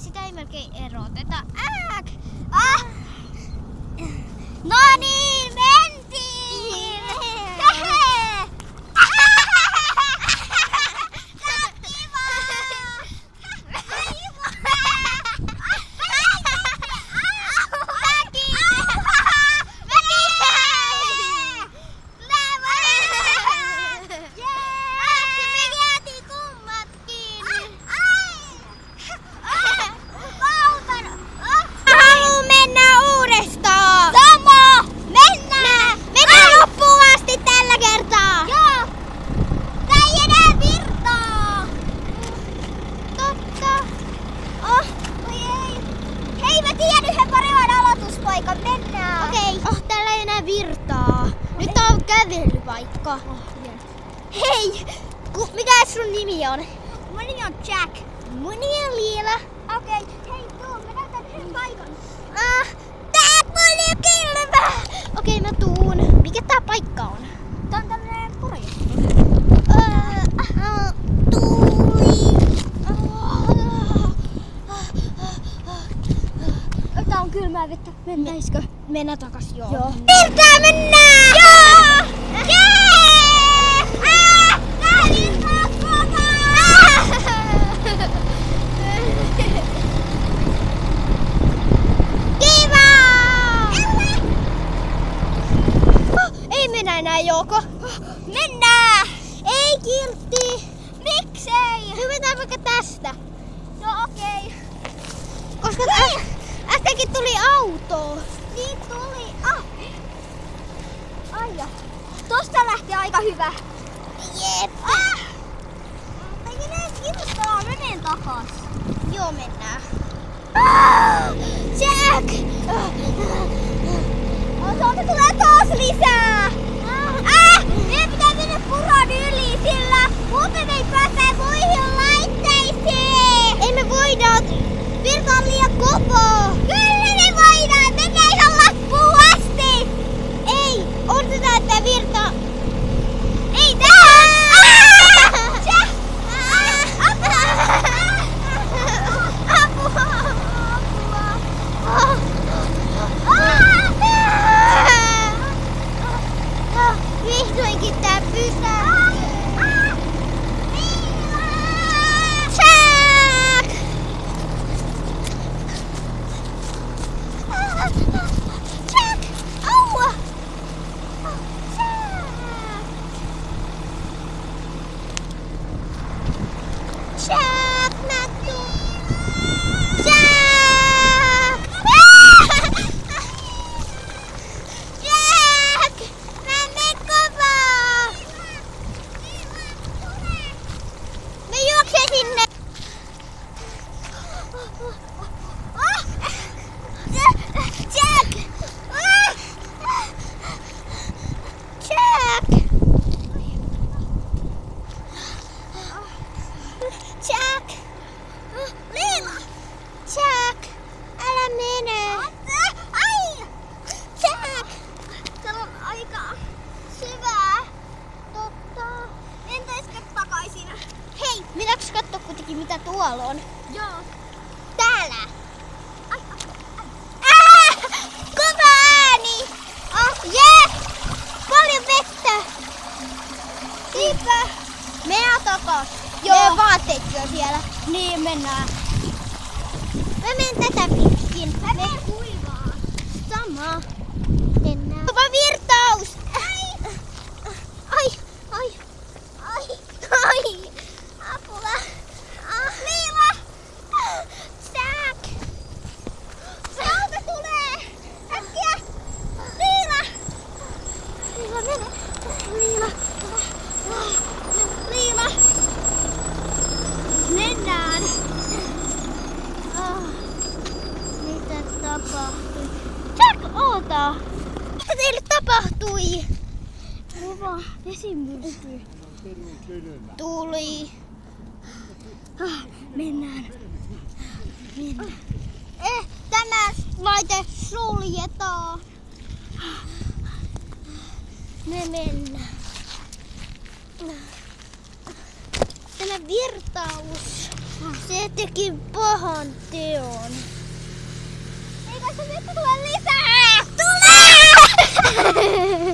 sitä ei melkein eroteta. No niin, mentiin! Täällä ei enää virtaa. Nyt on kävelypaikka. Hei! Mikä sun nimi on? Mun nimi on Jack. Mun nimi on Liila. Okei, hei tuu, mä näytän yhden paikan. Tää on kilvä! Okei, mä tuun. Mikä tää paikka on? Tää on tämmönen projekti. Tää on kylmää vettä. Mennäisikö? Mennään takas, joo. Virtaa mennään! Joo! Tää virtaa Kiva! Ei mennä enää, Jouko. Mennään! Ei, Kirtti. Miksei? Hypätään vaikka tästä. No okei. Koska äskenkin tuli auto. Niin tuli. Ai ja. Tosta lähti aika hyvä. Jep. Tekee kiinnostaa, menen takas. Joo, mennään. Jack! Tuolta tulee taas lisää. Meidän pitää mennä puron yli, sillä muuten ei pääse muihin laitteisiin. Ei me voida. Virta on liian kova. Kyllä me voidaan, mennään ihan loppuun asti. Ei, odotetaan, että virta... Ei tähän! Vihdoinkin tää pysähtyi. Jack! Jack! Aua! Jack, mä tuun. Jack! Jack! Mä menen kovaa. Mä juoksen sinne. Jack! Jack! Jack! Liila! Jack! Älä mene! Ai! Jack! Täällä on aika Syvää! Totta. Mentäisikö takaisin? Hei, minäks katso kuitenkin mitä tuolla on? Joo. Täällä! Ai. Kova ääni! Jee! Paljon vettä! Niinpä! Mennään takas. Joo. Meidän vaatteetkin on siellä. Niin mennään. Mä menen tätä pitkin. Mä menen kuivaa. Sama. Mennään. Kova virtaus! Ai! Ai! Ai! Ai! Ai! Apua! Liila! Jack! Se auto tulee! Äkkiä! Liila! Liila, mene! Liila! Liila! Mennään! Mitä tapahtui? Jack, oota! Mitä teille tapahtui? Kova vesimyrsky. Tuli. Mennään. Tämä laite suljetaan. Me mennään. Tämä virtaus Se teki pahan teon. Eikö se nyt tule lisää? Tulee!